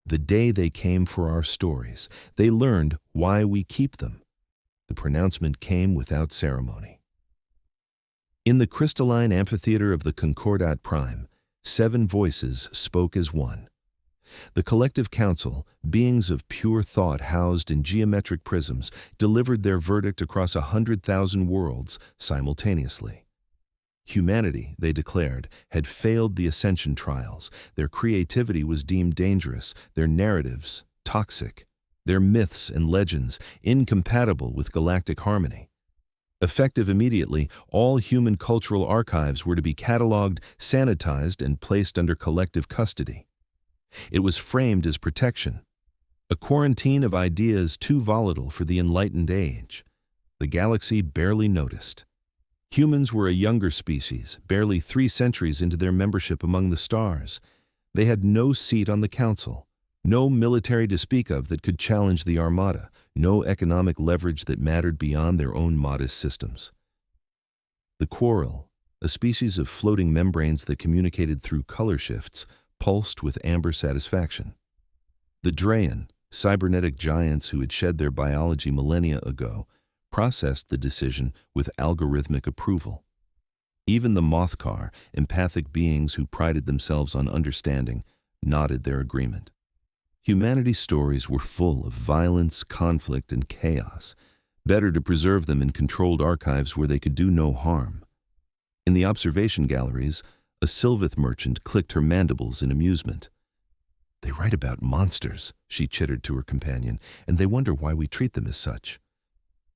The day they came for our stories, they learned why we keep them. The pronouncement came without ceremony. In the crystalline amphitheater of the Concordat Prime, 7 voices spoke as one. The collective council, beings of pure thought housed in geometric prisms, delivered their verdict across 100,000 worlds simultaneously. Humanity, they declared, had failed the ascension trials. Their creativity was deemed dangerous, their narratives toxic, their myths and legends incompatible with galactic harmony. Effective immediately, all human cultural archives were to be catalogued, sanitized, and placed under collective custody. It was framed as protection, a quarantine of ideas too volatile for the enlightened age. The galaxy barely noticed. Humans were a younger species, barely 3 centuries into their membership among the stars. They had no seat on the council, no military to speak of that could challenge the armada, no economic leverage that mattered beyond their own modest systems. The quarrel, a species of floating membranes that communicated through color shifts, pulsed with amber satisfaction. The Drayan, cybernetic giants who had shed their biology millennia ago, processed the decision with algorithmic approval. Even the Mothkar, empathic beings who prided themselves on understanding, nodded their agreement. Humanity's stories were full of violence, conflict, and chaos. Better to preserve them in controlled archives where they could do no harm. In the observation galleries, a Sylvith merchant clicked her mandibles in amusement. "They write about monsters," she chittered to her companion, "and they wonder why we treat them as such."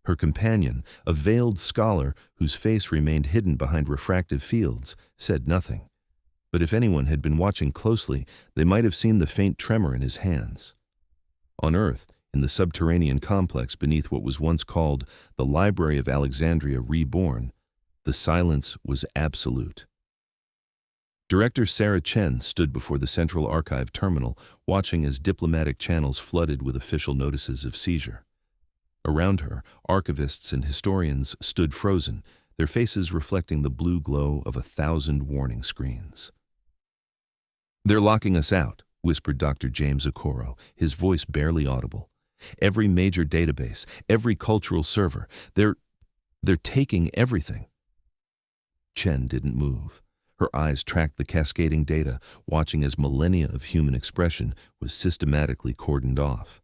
Her companion, a veiled scholar whose face remained hidden behind refractive fields, said nothing. But if anyone had been watching closely, they might have seen the faint tremor in his hands. On Earth, in the subterranean complex beneath what was once called the Library of Alexandria Reborn, the silence was absolute. Director Sarah Chen stood before the Central Archive terminal, watching as diplomatic channels flooded with official notices of seizure. Around her, archivists and historians stood frozen, their faces reflecting the blue glow of 1,000 warning screens. "They're locking us out," whispered Dr. James Okoro, his voice barely audible. "Every major database, every cultural server, they're taking everything." Chen didn't move. Her eyes tracked the cascading data, watching as millennia of human expression was systematically cordoned off.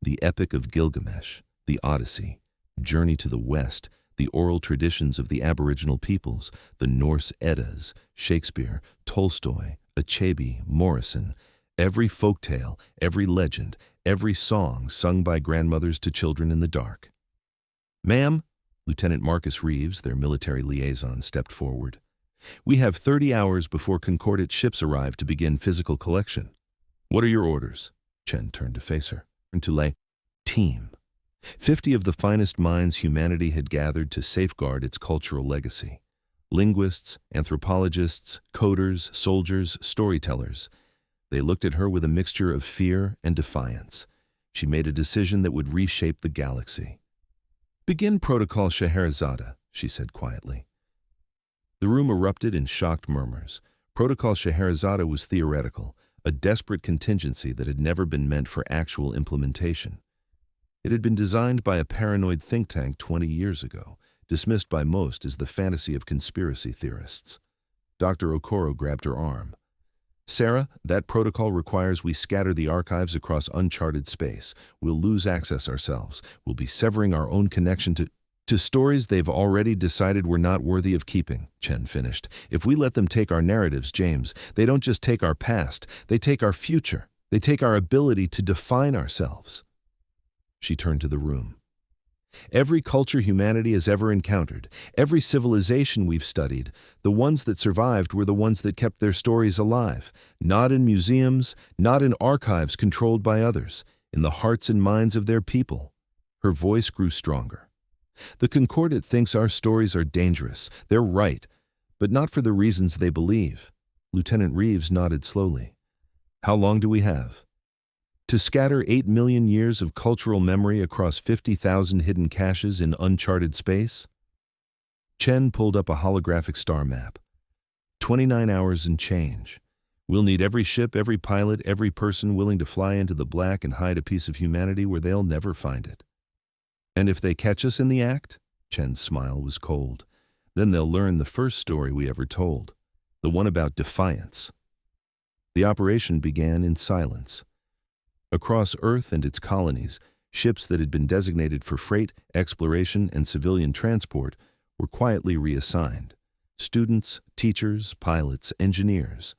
The Epic of Gilgamesh, the Odyssey, Journey to the West, the oral traditions of the Aboriginal peoples, the Norse Eddas, Shakespeare, Tolstoy, Achebe, Morrison, every folktale, every legend, every song sung by grandmothers to children in the dark. "Ma'am," Lieutenant Marcus Reeves, their military liaison, stepped forward. "We have 30 hours before Concordat ships arrive to begin physical collection." "What are your orders?" Chen turned to face her. "And to lay team. 50 of the finest minds humanity had gathered to safeguard its cultural legacy. Linguists, anthropologists, coders, soldiers, storytellers. They looked at her with a mixture of fear and defiance. She made a decision that would reshape the galaxy. "Begin Protocol Scheherazade," she said quietly. The room erupted in shocked murmurs. Protocol Scheherazade was theoretical, a desperate contingency that had never been meant for actual implementation. It had been designed by a paranoid think tank 20 years ago, dismissed by most as the fantasy of conspiracy theorists. Dr. Okoro grabbed her arm. "Sarah, that protocol requires we scatter the archives across uncharted space. We'll lose access ourselves. We'll be severing our own connection to stories they've already decided we're not worthy of keeping," Chen finished. "If we let them take our narratives, James, they don't just take our past, they take our future. They take our ability to define ourselves." She turned to the room. "Every culture humanity has ever encountered, every civilization we've studied, the ones that survived were the ones that kept their stories alive, not in museums, not in archives controlled by others, in the hearts and minds of their people." Her voice grew stronger. "The Concordat thinks our stories are dangerous. They're right, but not for the reasons they believe." Lieutenant Reeves nodded slowly. "How long do we have?" "To scatter 8 million years of cultural memory across 50,000 hidden caches in uncharted space?" Chen pulled up a holographic star map. 29 hours and change. We'll need every ship, every pilot, every person willing to fly into the black and hide a piece of humanity where they'll never find it. And if they catch us in the act, Chen's smile was cold, then they'll learn the first story we ever told, the one about Defiance. The operation began in silence. Across Earth and its colonies, ships that had been designated for freight, exploration, and civilian transport were quietly reassigned. Students, teachers, pilots, engineers.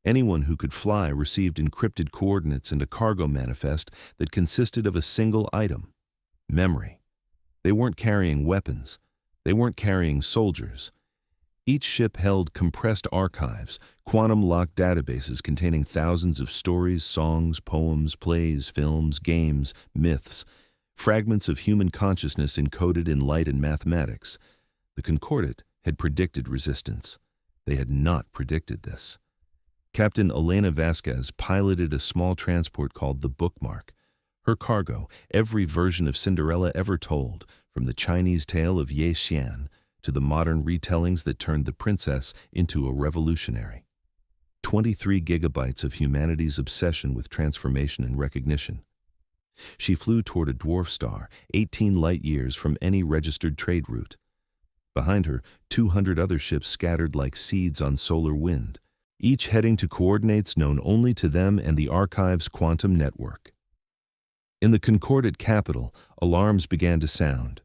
Anyone who could fly received encrypted coordinates and a cargo manifest that consisted of a single item: memory. They weren't carrying weapons. They weren't carrying soldiers. Each ship held compressed archives, quantum-locked databases containing thousands of stories, songs, poems, plays, films, games, myths, fragments of human consciousness encoded in light and mathematics. The Concordat had predicted resistance. They had not predicted this. Captain Elena Vasquez piloted a small transport called the Bookmark. Her cargo, every version of Cinderella ever told, from the Chinese tale of Ye Xian to the modern retellings that turned the princess into a revolutionary. 23 gigabytes of humanity's obsession with transformation and recognition. She flew toward a dwarf star, 18 light-years from any registered trade route. Behind her, 200 other ships scattered like seeds on solar wind, each heading to coordinates known only to them and the Archive's quantum network. In the Concordat capital, alarms began to sound.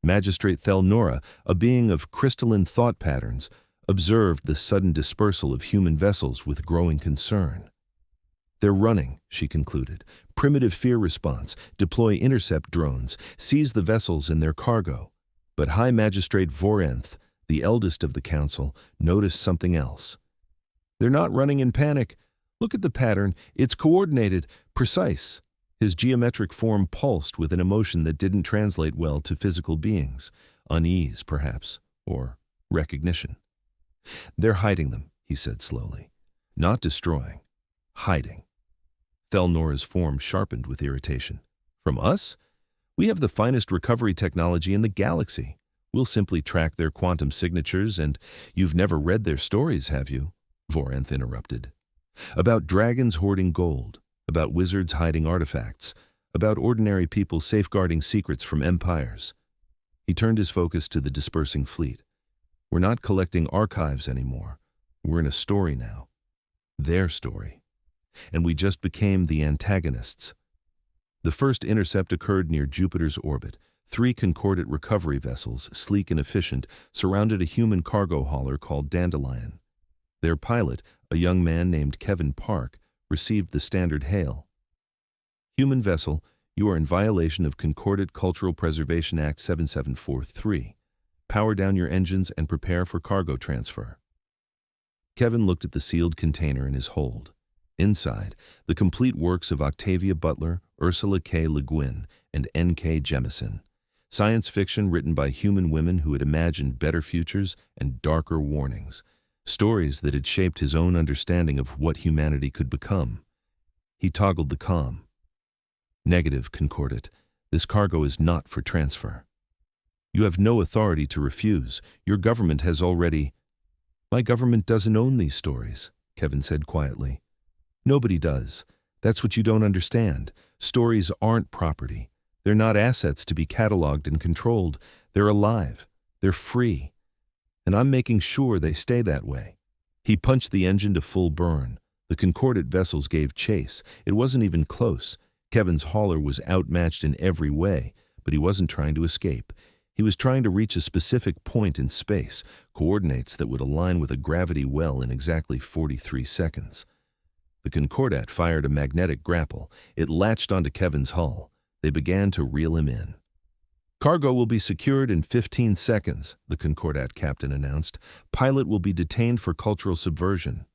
Magistrate Thelnora, a being of crystalline thought patterns, observed the sudden dispersal of human vessels with growing concern. "They're running," she concluded. "Primitive fear response, deploy intercept drones, seize the vessels and their cargo." But High Magistrate Vorenth, the eldest of the council, noticed something else. "They're not running in panic. Look at the pattern. It's coordinated, precise." His geometric form pulsed with an emotion that didn't translate well to physical beings. Unease, perhaps, or recognition. "They're hiding them," he said slowly. "Not destroying. Hiding." Thelnora's form sharpened with irritation. "From us? We have the finest recovery technology in the galaxy. We'll simply track their quantum signatures, and you've never read their stories, have you?" Vorenth interrupted. "About dragons hoarding gold, about wizards hiding artifacts, about ordinary people safeguarding secrets from empires." He turned his focus to the dispersing fleet. "We're not collecting archives anymore. We're in a story now. Their story. And we just became the antagonists." The first intercept occurred near Jupiter's orbit. 3 Concordat recovery vessels, sleek and efficient, surrounded a human cargo hauler called Dandelion. Their pilot, a young man named Kevin Park, received the standard hail. "Human vessel, you are in violation of Concordat Cultural Preservation Act 7743. Power down your engines and prepare for cargo transfer." Kevin looked at the sealed container in his hold. Inside, the complete works of Octavia Butler, Ursula K. Le Guin, and N.K. Jemisin. Science fiction written by human women who had imagined better futures and darker warnings. Stories that had shaped his own understanding of what humanity could become. He toggled the comm. "Negative, Concordat. This cargo is not for transfer." "You have no authority to refuse. Your government has already—" "My government doesn't own these stories," Kevin said quietly. "Nobody does. That's what you don't understand. Stories aren't property. They're not assets to be cataloged and controlled. They're alive. They're free. And I'm making sure they stay that way." He punched the engine to full burn. The Concordat vessels gave chase. It wasn't even close. Kevin's hauler was outmatched in every way, but he wasn't trying to escape. He was trying to reach a specific point in space, coordinates that would align with a gravity well in exactly 43 seconds. The Concordat fired a magnetic grapple. It latched onto Kevin's hull. They began to reel him in. "Cargo will be secured in 15 seconds, the Concordat captain announced. "Pilot will be detained for cultural subversion."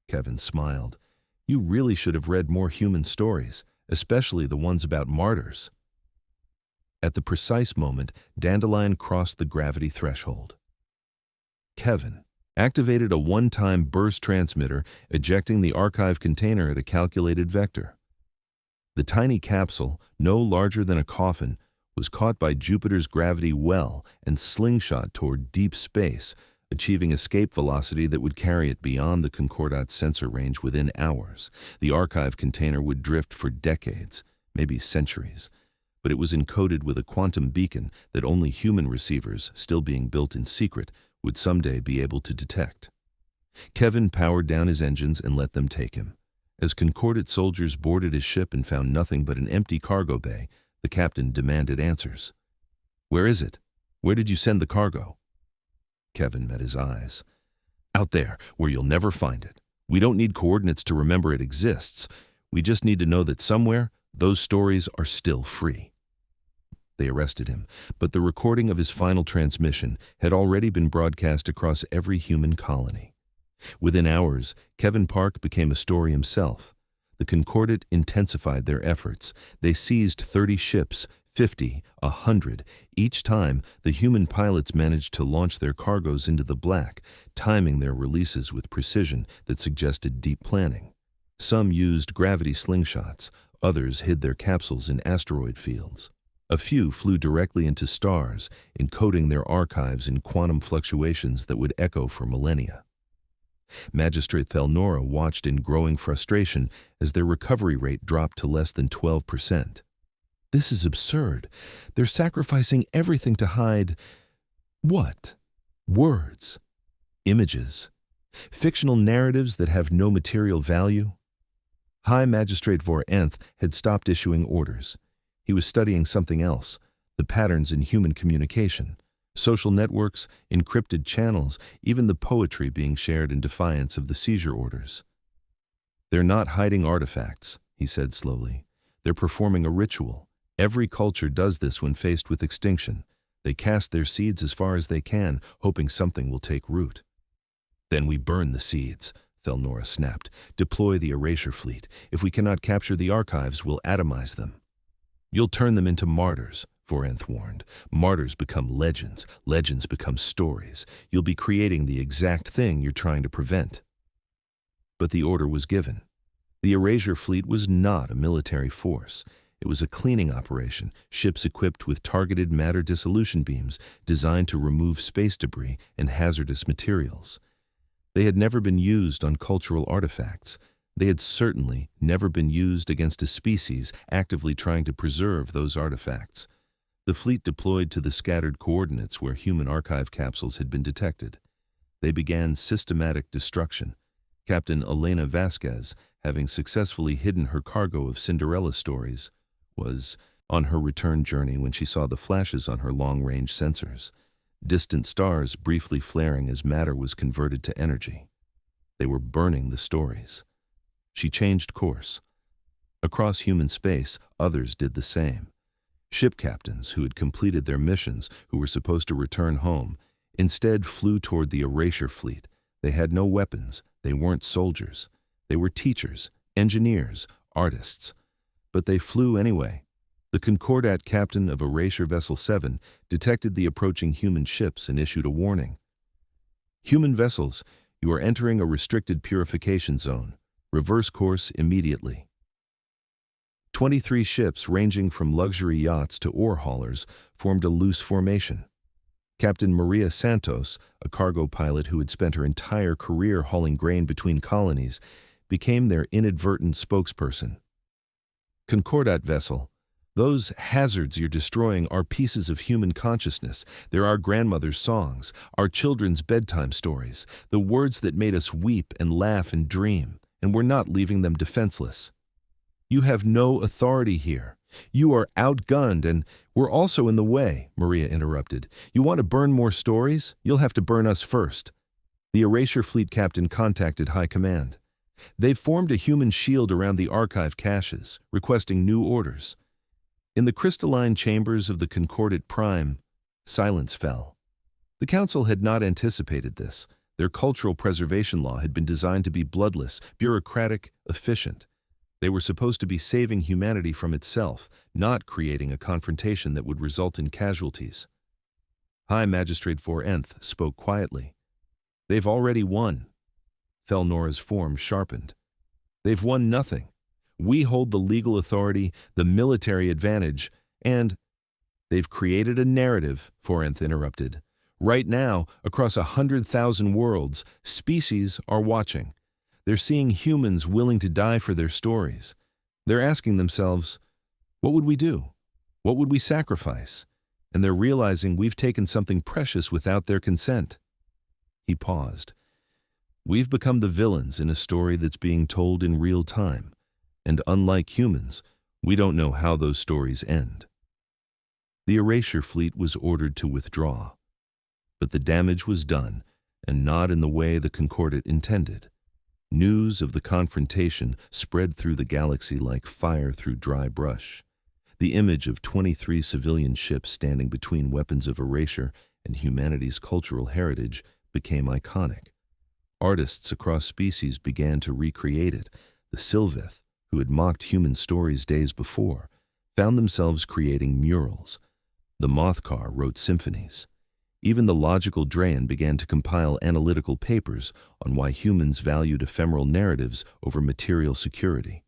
Kevin smiled. "You really should have read more human stories, especially the ones about martyrs." At the precise moment, Dandelion crossed the gravity threshold. Kevin activated a one-time burst transmitter, ejecting the archive container at a calculated vector. The tiny capsule, no larger than a coffin, was caught by Jupiter's gravity well and slingshot toward deep space, achieving escape velocity that would carry it beyond the Concordat's sensor range within hours. The archive container would drift for decades, maybe centuries, but it was encoded with a quantum beacon that only human receivers, still being built in secret, would someday be able to detect. Kevin powered down his engines and let them take him. As Concordat soldiers boarded his ship and found nothing but an empty cargo bay, the captain demanded answers. "Where is it? Where did you send the cargo?" Kevin met his eyes. "Out there, where you'll never find it. We don't need coordinates to remember it exists. We just need to know that somewhere, those stories are still free." They arrested him, but the recording of his final transmission had already been broadcast across every human colony. Within hours, Kevin Park became a story himself. The Concordat intensified their efforts. They seized 30 ships, 50, 100. Each time, the human pilots managed to launch their cargoes into the black, timing their releases with precision that suggested deep planning. Some used gravity slingshots, others hid their capsules in asteroid fields. A few flew directly into stars, encoding their archives in quantum fluctuations that would echo for millennia. Magistrate Thelnora watched in growing frustration as their recovery rate dropped to less than 12%. "This is absurd. They're sacrificing everything to hide—" What? Words. Images. Fictional narratives that have no material value? High Magistrate Vor Nth had stopped issuing orders. He was studying something else, the patterns in human communication. Social networks, encrypted channels, even the poetry being shared in defiance of the seizure orders. "They're not hiding artifacts," he said slowly. "They're performing a ritual. Every culture does this when faced with extinction. They cast their seeds as far as they can, hoping something will take root." "Then we burn the seeds," Thelnora snapped. "Deploy the Erasure Fleet. If we cannot capture the archives, we'll atomize them." "You'll turn them into martyrs," Vor Nth warned. "Martyrs become legends. Legends become stories. You'll be creating the exact thing you're trying to prevent." But the order was given. The Erasure Fleet was not a military force. It was a cleaning operation, ships equipped with targeted matter dissolution beams designed to remove space debris and hazardous materials. They had never been used on cultural artifacts. They had certainly never been used against a species actively trying to preserve those artifacts. The fleet deployed to the scattered coordinates where human archive capsules had been detected. They began systematic destruction. Captain Elena Vasquez, having successfully hidden her cargo of Cinderella stories, was on her return journey when she saw the flashes on her long-range sensors, distant stars briefly flaring as matter was converted to energy. They were burning the stories. She changed course. Across human space, others did the same. Ship captains who had completed their missions, who were supposed to return home, instead flew toward the Erasure Fleet. They had no weapons. They weren't soldiers. They were teachers, engineers, artists. But they flew anyway. The Concordat captain of Erasure Vessel 7 detected the approaching human ships and issued a warning. "Human vessels, you are entering a restricted purification zone. Reverse course immediately." 23 ships ranging from luxury yachts to ore haulers formed a loose formation. Captain Maria Santos, a cargo pilot who had spent her entire career hauling grain between colonies, became their inadvertent spokesperson. "Concordat vessel, those hazards you're destroying are pieces of human consciousness. They're our grandmother's songs, our children's bedtime stories, the words that made us weep and laugh and dream, and we're not leaving them defenseless. You have no authority here. You are outgunned, and we're also in the way," Maria interrupted. "You want to burn more stories? You'll have to burn us first." The Erasure Fleet captain contacted High Command. They've formed a human shield around the archive caches, requesting new orders. In the crystalline chambers of the Concordat Prime, silence fell. The Council had not anticipated this. Their cultural preservation law had been designed to be bloodless, bureaucratic, efficient. They were supposed to be saving humanity from itself, not creating a confrontation that would result in casualties. High Magistrate Vor Nth spoke quietly. "They've already won." Thelnora's form sharpened. "They've won nothing. We hold the legal authority, the military advantage, and—" "They've created a narrative," Vor Nth interrupted. Right now, across 100,000 worlds, species are watching. They're seeing humans willing to die for their stories. They're asking themselves, what would we do? What would we sacrifice? And they're realizing we've taken something precious without their consent. He paused. We've become the villains in a story that's being told in real time. And unlike humans, we don't know how those stories end. The Erasure Fleet was ordered to withdraw. But the damage was done, and not in the way the Concordat intended. News of the confrontation spread through the galaxy like fire through dry brush. The image of 23 civilian ships standing between weapons of erasure and humanity's cultural heritage became iconic. Artists across species began to recreate it. The Sylveth, who had mocked human stories days before, found themselves creating murals. The Mothcar wrote symphonies. Even the logical Draen began to compile analytical papers on why humans valued ephemeral narratives over material security.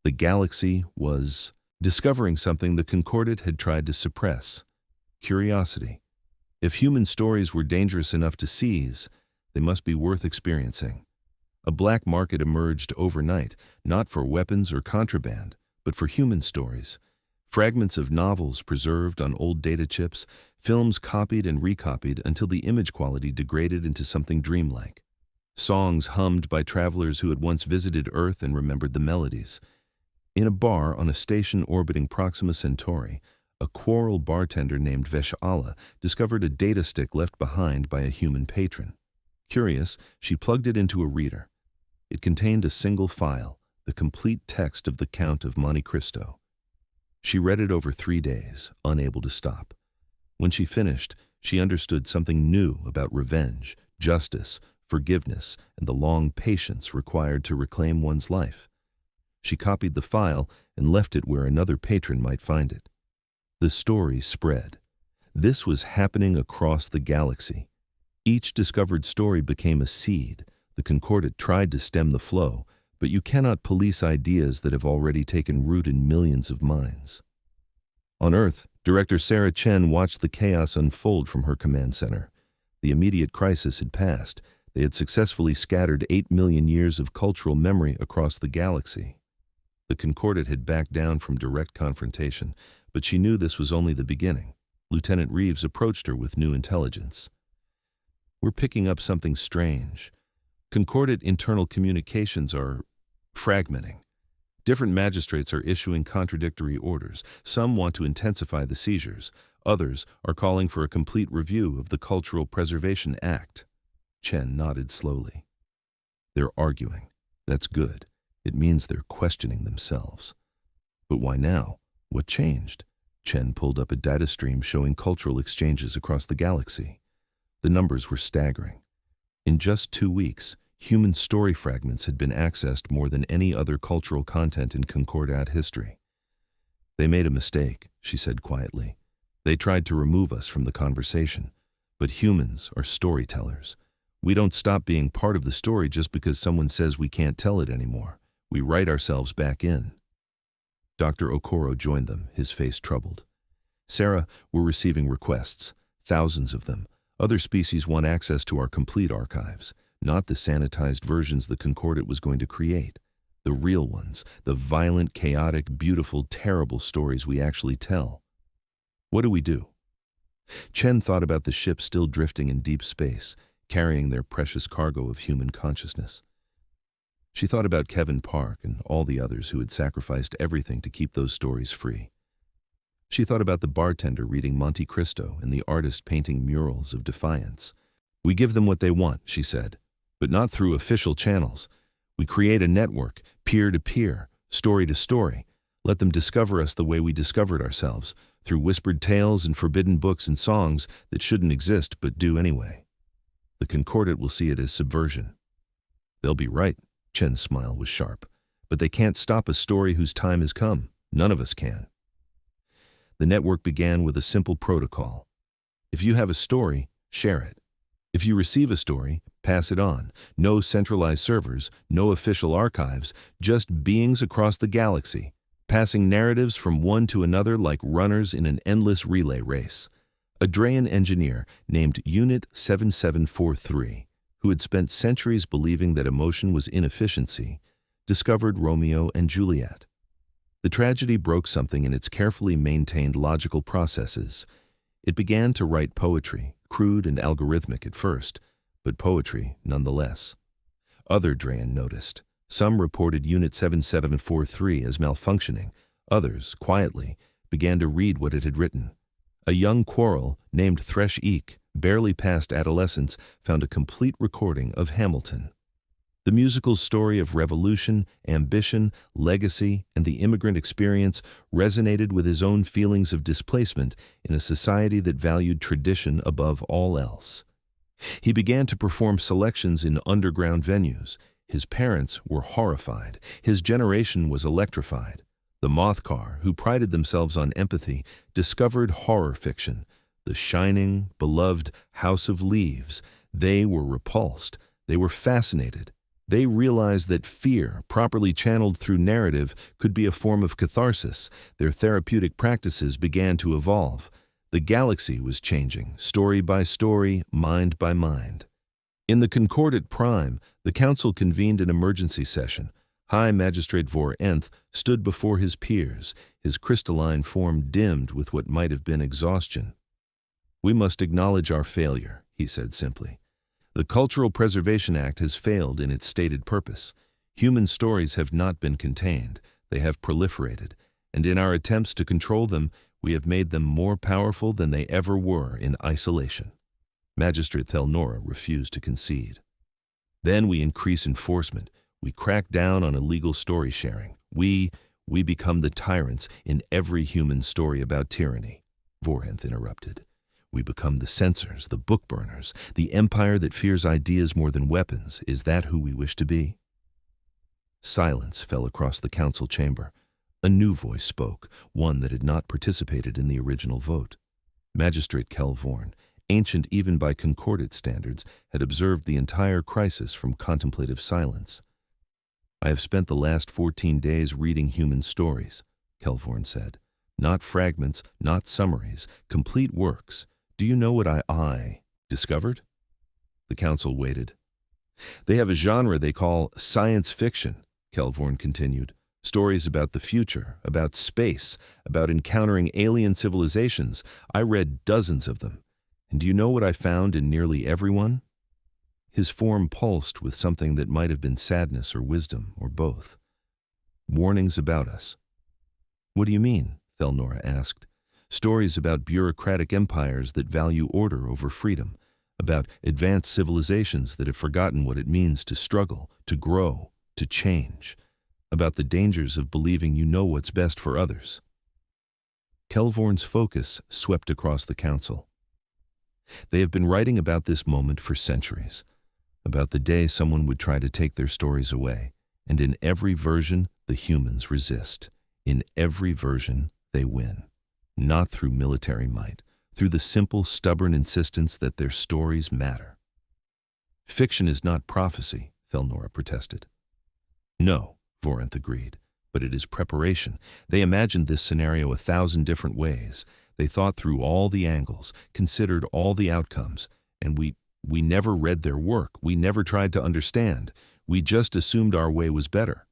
The galaxy was discovering something the Concordat had tried to suppress: curiosity. If human stories were dangerous enough to seize, they must be worth experiencing. A black market emerged overnight, not for weapons or contraband, but for human stories. Fragments of novels preserved on old data chips, films copied and recopied until the image quality degraded into something dreamlike. Songs hummed by travelers who had once visited Earth and remembered the melodies. In a bar on a station orbiting Proxima Centauri, a quarrel bartender named Veshala discovered a data stick left behind by a human patron. Curious, she plugged it into a reader. It contained a single file, the complete text of the Count of Monte Cristo. She read it over 3 days, unable to stop. When she finished, she understood something new about revenge, justice, forgiveness, and the long patience required to reclaim one's life. She copied the file and left it where another patron might find it. The story spread. This was happening across the galaxy. Each discovered story became a seed. The Concordat tried to stem the flow, but you cannot police ideas that have already taken root in millions of minds. On Earth, director Sarah Chen watched the chaos unfold from her command center. The immediate crisis had passed. They had successfully scattered 8 million years of cultural memory across the galaxy. The Concordat had backed down from direct confrontation, but she knew this was only the beginning. Lieutenant Reeves approached her with new intelligence. We're picking up something strange. Concordat internal communications are fragmenting. Different magistrates are issuing contradictory orders. Some want to intensify the seizures. Others are calling for a complete review of the Cultural Preservation Act. Chen nodded slowly. They're arguing. That's good. It means they're questioning themselves. But why now? What changed? Chen pulled up a data stream showing cultural exchanges across the galaxy. The numbers were staggering. In just 2 weeks, human story fragments had been accessed more than any other cultural content in Concordat history. They made a mistake, she said quietly. They tried to remove us from the conversation. But humans are storytellers. We don't stop being part of the story just because someone says we can't tell it anymore. We write ourselves back in. Dr. Okoro joined them, his face troubled. Sarah, we're receiving requests, thousands of them. Other species want access to our complete archives, not the sanitized versions the Concordat was going to create. The real ones, the violent, chaotic, beautiful, terrible stories we actually tell. What do we do? Chen thought about the ship still drifting in deep space, carrying their precious cargo of human consciousness. She thought about Kevin Park and all the others who had sacrificed everything to keep those stories free. She thought about the bartender reading Monte Cristo and the artist painting murals of Defiance. We give them what they want, she said, but not through official channels. We create a network, peer-to-peer, story-to-story. Let them discover us the way we discovered ourselves, through whispered tales and forbidden books and songs that shouldn't exist but do anyway. The Concordat will see it as subversion. They'll be right. Chen's smile was sharp. But they can't stop a story whose time has come. None of us can. The network began with a simple protocol. If you have a story, share it. If you receive a story, pass it on. No centralized servers, no official archives, just beings across the galaxy, passing narratives from one to another like runners in an endless relay race. A Drayan engineer named Unit 7743, who had spent centuries believing that emotion was inefficiency, discovered Romeo and Juliet. The tragedy broke something in its carefully maintained logical processes. It began to write poetry, crude and algorithmic at first, but poetry nonetheless. Other Drayan noticed. Some reported Unit 7743 as malfunctioning. Others, quietly, began to read what it had written. A young quarrel named Thresh Eek, barely past adolescence, found a complete recording of Hamilton. The musical's story of revolution, ambition, legacy, and the immigrant experience resonated with his own feelings of displacement in a society that valued tradition above all else. He began to perform selections in underground venues. His parents were horrified. His generation was electrified. The moth car, who prided themselves on empathy, discovered horror fiction. The shining, beloved House of Leaves. They were repulsed. They were fascinated. They realized that fear, properly channeled through narrative, could be a form of catharsis. Their therapeutic practices began to evolve. The galaxy was changing, story by story, mind by mind. In the Concordat Prime, the council convened an emergency session. High Magistrate Vor Nth stood before his peers, his crystalline form dimmed with what might have been exhaustion. "We must acknowledge our failure," he said simply. "The Cultural Preservation Act has failed in its stated purpose. Human stories have not been contained, they have proliferated, and in our attempts to control them, we have made them more powerful than they ever were in isolation." Magistrate Thelnora refused to concede. "Then we increase enforcement. We crack down on illegal story sharing. We become the tyrants in every human story about tyranny," Vor Nth interrupted. "We become the censors, the book burners, the empire that fears ideas more than weapons. Is that who we wish to be?" Silence fell across the council chamber. A new voice spoke, one that had not participated in the original vote. Magistrate Kelvorn, ancient even by Concordat standards, had observed the entire crisis from contemplative silence. "I have spent the last 14 days reading human stories," Kelvorn said. "Not fragments, not summaries, complete works. Do you know what I discovered?" The council waited. "They have a genre they call science fiction," Kelvorn continued. "Stories about the future, about space, about encountering alien civilizations. I read dozens of them. And do you know what I found in nearly every one?" His form pulsed with something that might have been sadness or wisdom, or both. "Warnings about us." "What do you mean?" Thelnora asked. "Stories about bureaucratic empires that value order over freedom, about advanced civilizations that have forgotten what it means to struggle, to grow, to change, about the dangers of believing you know what's best for others." Kelvorn's focus swept across the council. "They have been writing about this moment for centuries, about the day someone would try to take their stories away, and in every version, the humans resist. In every version, they win. Not through military might, through the simple, stubborn insistence that their stories matter." "Fiction is not prophecy," Thelnora protested. "No," Vor Nth agreed, "but it is preparation. They imagined this scenario 1,000 different ways. They thought through all the angles, considered all the outcomes, and we never read their work. We never tried to understand. We just assumed our way was better."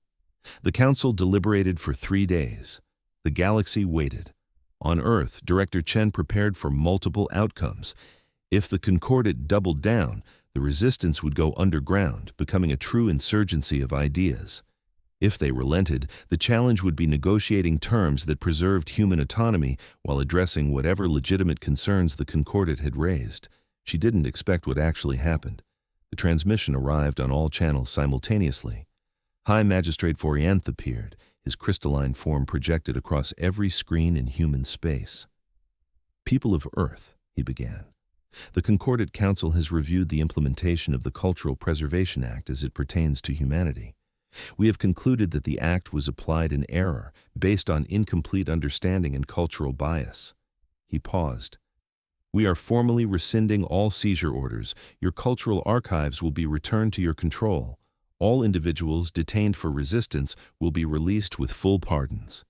The council deliberated for 3 days. The galaxy waited. On Earth, Director Chen prepared for multiple outcomes. If the Concordat doubled down, the resistance would go underground, becoming a true insurgency of ideas. If they relented, the challenge would be negotiating terms that preserved human autonomy while addressing whatever legitimate concerns the Concordat had raised. She didn't expect what actually happened. The transmission arrived on all channels simultaneously. High Magistrate Vor Nth appeared, his crystalline form projected across every screen in human space. "People of Earth," he began. "The Concordat Council has reviewed the implementation of the Cultural Preservation Act as it pertains to humanity. We have concluded that the act was applied in error, based on incomplete understanding and cultural bias." He paused. "We are formally rescinding all seizure orders. Your cultural archives will be returned to your control. All individuals detained for resistance will be released with full pardons."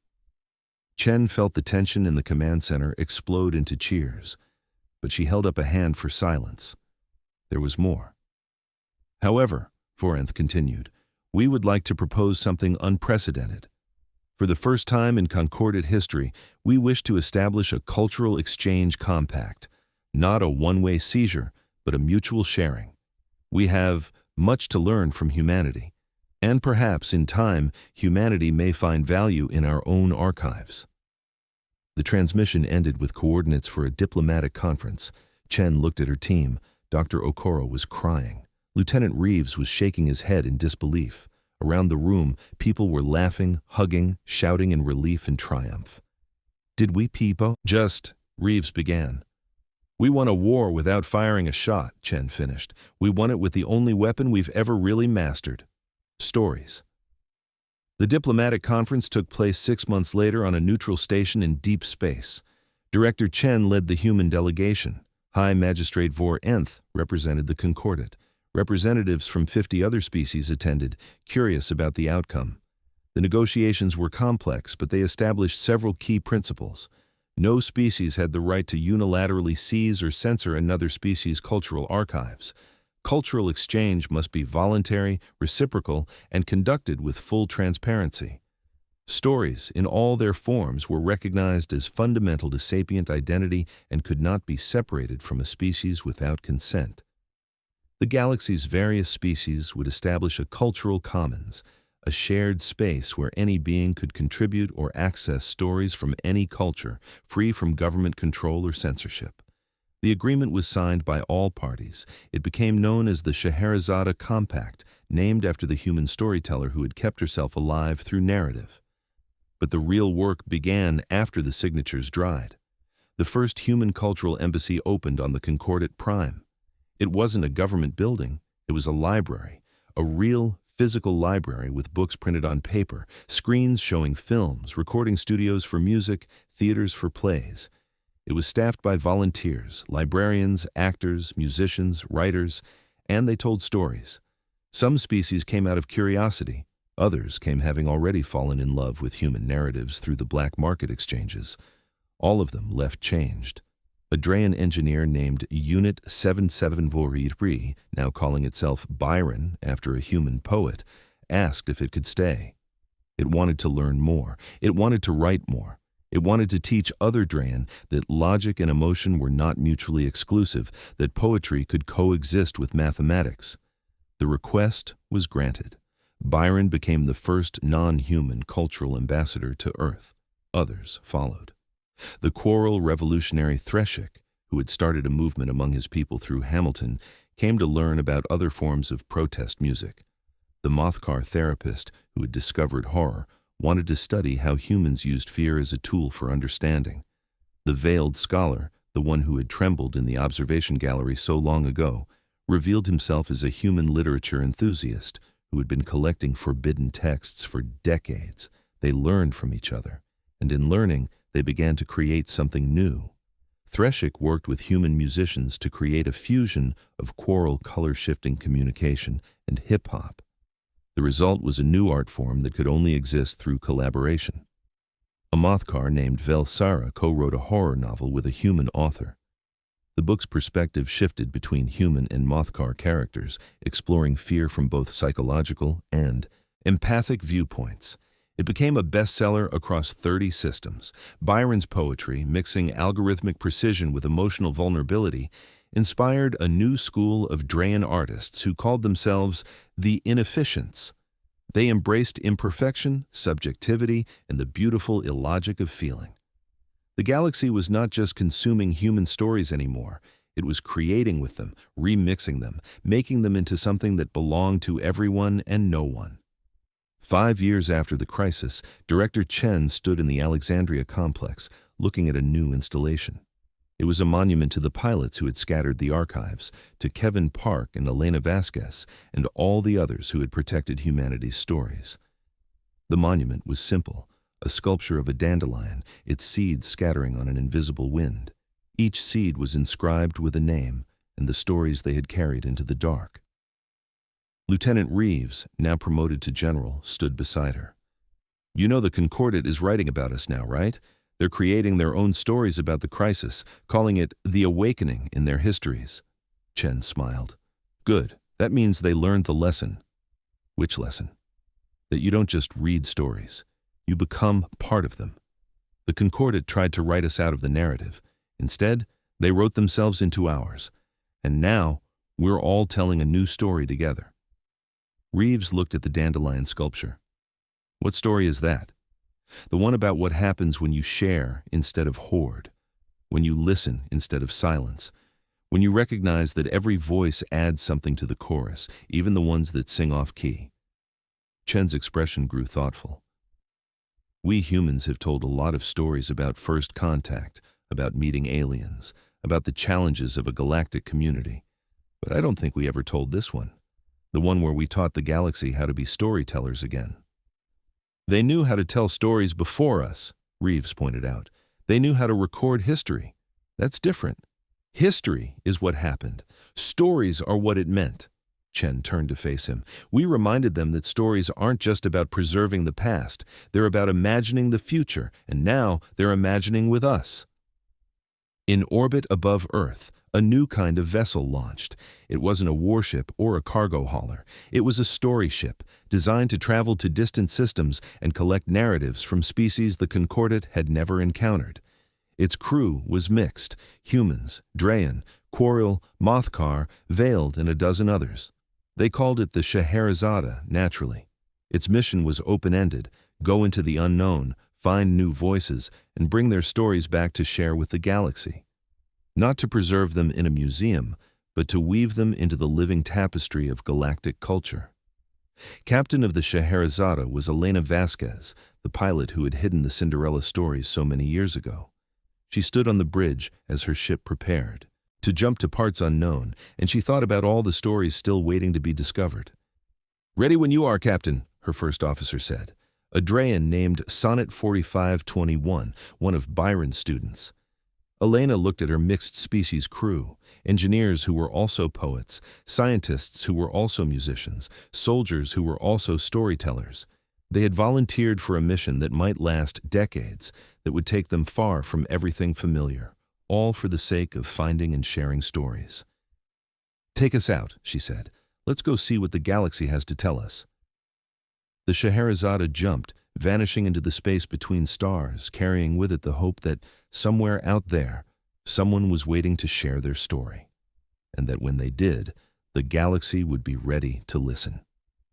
Chen felt the tension in the command center explode into cheers. but she held up a hand for silence. There was more. However, Forenth continued, we would like to propose something unprecedented. For the first time in Concordat history, we wish to establish a cultural exchange compact, not a one-way seizure, but a mutual sharing. We have much to learn from humanity, and perhaps in time, humanity may find value in our own archives. The transmission ended with coordinates for a diplomatic conference. Chen looked at her team. Dr. Okoro was crying. Lieutenant Reeves was shaking his head in disbelief. Around the room, people were laughing, hugging, shouting in relief and triumph. Did we people? Reeves began. We won a war without firing a shot, Chen finished. We won it with the only weapon we've ever really mastered. Stories. The diplomatic conference took place 6 months later on a neutral station in deep space. Director Chen led the human delegation. High Magistrate Forenth represented the Concordat. Representatives from 50 other species attended, curious about the outcome. The negotiations were complex, but they established several key principles. No species had the right to unilaterally seize or censor another species' cultural archives. Cultural exchange must be voluntary, reciprocal, and conducted with full transparency. Stories, in all their forms, were recognized as fundamental to sapient identity and could not be separated from a species without consent. The galaxy's various species would establish a cultural commons, a shared space where any being could contribute or access stories from any culture, free from government control or censorship. The agreement was signed by all parties. It became known as the Scheherazade Compact, named after the human storyteller who had kept herself alive through narrative. But the real work began after the signatures dried. The first human cultural embassy opened on the Concordat Prime. It wasn't a government building, it was a library, a real physical library with books printed on paper, screens showing films, recording studios for music, theaters for plays. It was staffed by volunteers, librarians, actors, musicians, writers, and they told stories. Some species came out of curiosity. Others came having already fallen in love with human narratives through the black market exchanges. All of them left changed. A Drayan engineer named Unit 7743, now calling itself Byron after a human poet, asked if it could stay. It wanted to learn more. It wanted to write more. It wanted to teach other Drayan that logic and emotion were not mutually exclusive, that poetry could coexist with mathematics. The request was granted. Byron became the first non-human cultural ambassador to Earth. Others followed. The choral revolutionary Threshik, who had started a movement among his people through Hamilton, came to learn about other forms of protest music. The Mothcar therapist, who had discovered horror, wanted to study how humans used fear as a tool for understanding. The veiled scholar, the one who had trembled in the observation gallery so long ago, revealed himself as a human literature enthusiast who had been collecting forbidden texts for decades. They learned from each other, and in learning, they began to create something new. Threshik worked with human musicians to create a fusion of choral color-shifting communication and hip-hop. The result was a new art form that could only exist through collaboration. A Mothcar named Velsara co-wrote a horror novel with a human author. The book's perspective shifted between human and Mothcar characters, exploring fear from both psychological and empathic viewpoints. It became a bestseller across 30 systems. Byron's poetry, mixing algorithmic precision with emotional vulnerability, inspired a new school of Drayan artists who called themselves the Inefficients. They embraced imperfection, subjectivity, and the beautiful illogic of feeling. The galaxy was not just consuming human stories anymore. It was creating with them, remixing them, making them into something that belonged to everyone and no one. 5 years after the crisis, Director Chen stood in the Alexandria complex, looking at a new installation. It was a monument to the pilots who had scattered the archives, to Kevin Park and Elena Vasquez, and all the others who had protected humanity's stories. The monument was simple, a sculpture of a dandelion, its seeds scattering on an invisible wind. Each seed was inscribed with a name and the stories they had carried into the dark. Lieutenant Reeves, now promoted to general, stood beside her. "You know the Concordat is writing about us now, right? They're creating their own stories about the crisis, calling it the awakening in their histories. Chen smiled. Good. That means they learned the lesson. Which lesson? That you don't just read stories. You become part of them. The Concordat tried to write us out of the narrative. Instead, they wrote themselves into ours. And now, we're all telling a new story together. Reeves looked at the dandelion sculpture. What story is that? The one about what happens when you share instead of hoard, when you listen instead of silence, when you recognize that every voice adds something to the chorus, even the ones that sing off-key. Chen's expression grew thoughtful. We humans have told a lot of stories about first contact, about meeting aliens, about the challenges of a galactic community. But I don't think we ever told this one, the one where we taught the galaxy how to be storytellers again. They knew how to tell stories before us, Reeves pointed out. They knew how to record history. That's different. History is what happened. Stories are what it meant. Chen turned to face him. We reminded them that stories aren't just about preserving the past. They're about imagining the future, and now they're imagining with us. In orbit above Earth, a new kind of vessel launched. It wasn't a warship or a cargo hauler. It was a story ship, designed to travel to distant systems and collect narratives from species the Concordat had never encountered. Its crew was mixed: humans, Drayan, Quarrel, Mothcar, Veiled, and a dozen others. They called it the Scheherazade, naturally. Its mission was open-ended: go into the unknown, find new voices, and bring their stories back to share with the galaxy. Not to preserve them in a museum, but to weave them into the living tapestry of galactic culture. Captain of the Scheherazade was Elena Vasquez, the pilot who had hidden the Cinderella stories so many years ago. She stood on the bridge as her ship prepared to jump to parts unknown, and she thought about all the stories still waiting to be discovered. "Ready when you are, Captain," her first officer said. A Drayan named Sonnet 4521, one of Byron's students. Elena looked at her mixed-species crew, engineers who were also poets, scientists who were also musicians, soldiers who were also storytellers. They had volunteered for a mission that might last decades, that would take them far from everything familiar, all for the sake of finding and sharing stories. "Take us out," she said. "Let's go see what the galaxy has to tell us." The Scheherazade jumped, vanishing into the space between stars, carrying with it the hope that somewhere out there, someone was waiting to share their story, and that when they did, the galaxy would be ready to listen.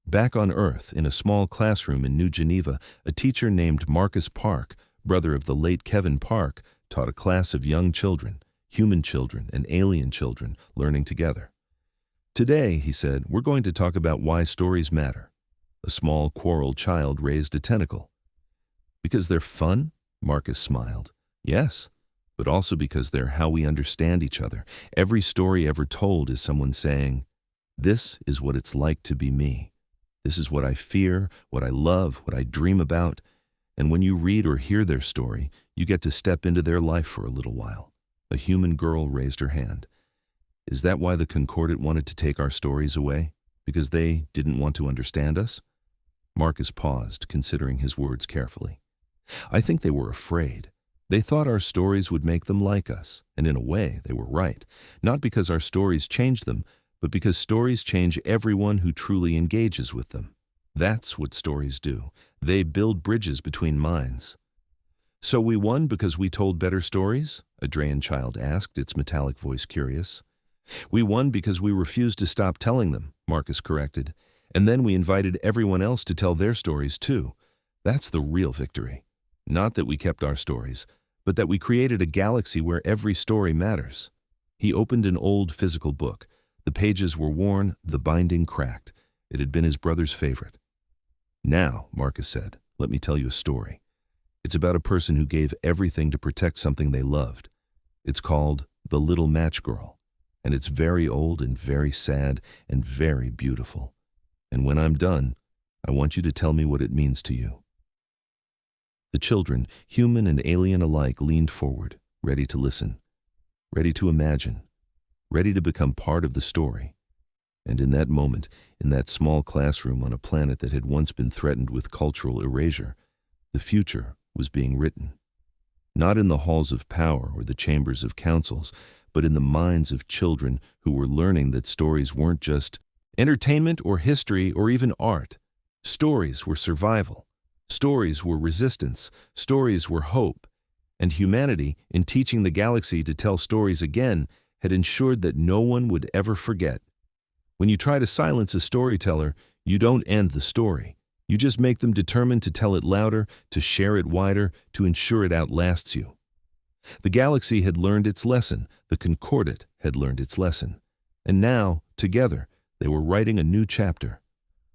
Back on Earth, in a small classroom in New Geneva, a teacher named Marcus Park, brother of the late Kevin Park, taught a class of young children, human children and alien children, learning together. "Today," he said, "we're going to talk about why stories matter." A small Quarrel child raised a tentacle. "Because they're fun?" Marcus smiled. "Yes, but also because they're how we understand each other. Every story ever told is someone saying, 'This is what it's like to be me. This is what I fear, what I love, what I dream about.' And when you read or hear their story, you get to step into their life for a little while." A human girl raised her hand. "Is that why the Concordat wanted to take our stories away? Because they didn't want to understand us?" Marcus paused, considering his words carefully. "I think they were afraid. They thought our stories would make them like us, and in a way, they were right. Not because our stories changed them, but because stories change everyone who truly engages with them. That's what stories do. They build bridges between minds." "So we won because we told better stories?" a Drayan child asked, its metallic voice curious. "We won because we refused to stop telling them," Marcus corrected. "And then we invited everyone else to tell their stories too. That's the real victory. Not that we kept our stories, but that we created a galaxy where every story matters." He opened an old physical book. The pages were worn, the binding cracked. It had been his brother's favorite. "Now," Marcus said, "let me tell you a story. It's about a person who gave everything to protect something they loved. It's called The Little Match Girl, and it's very old and very sad and very beautiful. And when I'm done, I want you to tell me what it means to you." The children, human and alien alike, leaned forward, ready to listen, ready to imagine, ready to become part of the story. And in that moment, in that small classroom on a planet that had once been threatened with cultural erasure, the future was being written. not in the halls of power or the chambers of councils, but in the minds of children who were learning that stories weren't just entertainment or history or even art. Stories were survival. Stories were resistance. Stories were hope. And humanity, in teaching the galaxy to tell stories again, had ensured that no one would ever forget. When you try to silence a storyteller, you don't end the story. You just make them determined to tell it louder, to share it wider, to ensure it outlasts you. The galaxy had learned its lesson. The Concordat had learned its lesson. And now, together, they were writing a new chapter.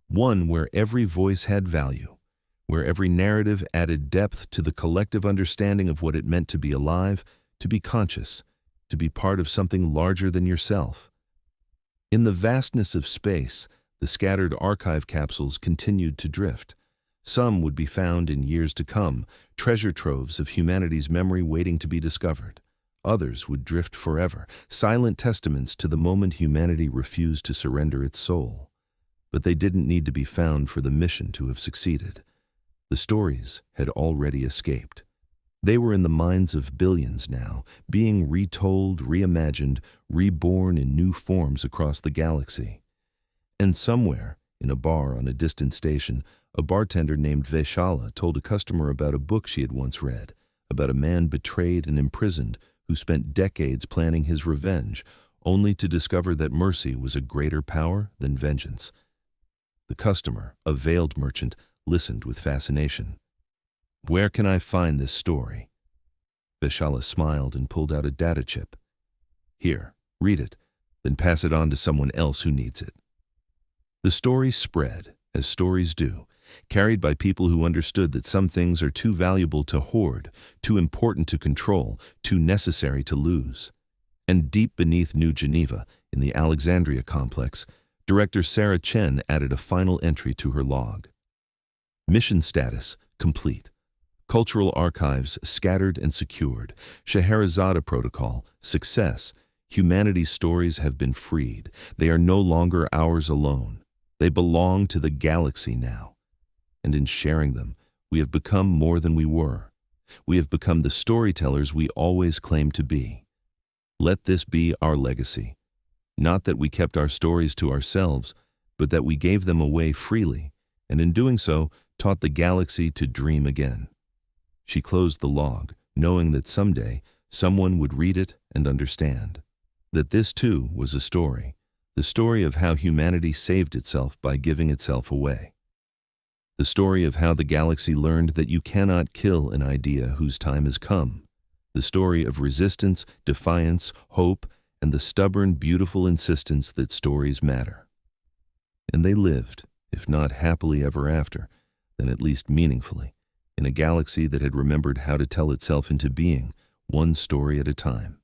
One where every voice had value, where every narrative added depth to the collective understanding of what it meant to be alive, to be conscious, to be part of something larger than yourself. In the vastness of space, the scattered archive capsules continued to drift. Some would be found in years to come, treasure troves of humanity's memory waiting to be discovered. Others would drift forever, silent testaments to the moment humanity refused to surrender its soul. But they didn't need to be found for the mission to have succeeded. The stories had already escaped. They were in the minds of billions now, being retold, reimagined, reborn in new forms across the galaxy. And somewhere, in a bar on a distant station, a bartender named Veshala told a customer about a book she had once read, about a man betrayed and imprisoned who spent decades planning his revenge, only to discover that mercy was a greater power than vengeance. The customer, a veiled merchant, listened with fascination. "Where can I find this story?" Veshala smiled and pulled out a data chip. "Here, read it, then pass it on to someone else who needs it." The story spread, as stories do, carried by people who understood that some things are too valuable to hoard, too important to control, too necessary to lose. And deep beneath New Geneva, in the Alexandria complex, Director Sarah Chen added a final entry to her log. Mission status, complete. Cultural archives, scattered and secured. Scheherazade protocol, success. Humanity's stories have been freed. They are no longer ours alone. They belong to the galaxy now. And in sharing them, we have become more than we were. We have become the storytellers we always claimed to be. Let this be our legacy. Not that we kept our stories to ourselves, but that we gave them away freely, and in doing so, taught the galaxy to dream again. She closed the log, knowing that someday someone would read it and understand. That this too was a story, the story of how humanity saved itself by giving itself away. The story of how the galaxy learned that you cannot kill an idea whose time has come. The story of resistance, defiance, hope, and the stubborn, beautiful insistence that stories matter. And they lived, if not happily ever after, then at least meaningfully, in a galaxy that had remembered how to tell itself into being, one story at a time.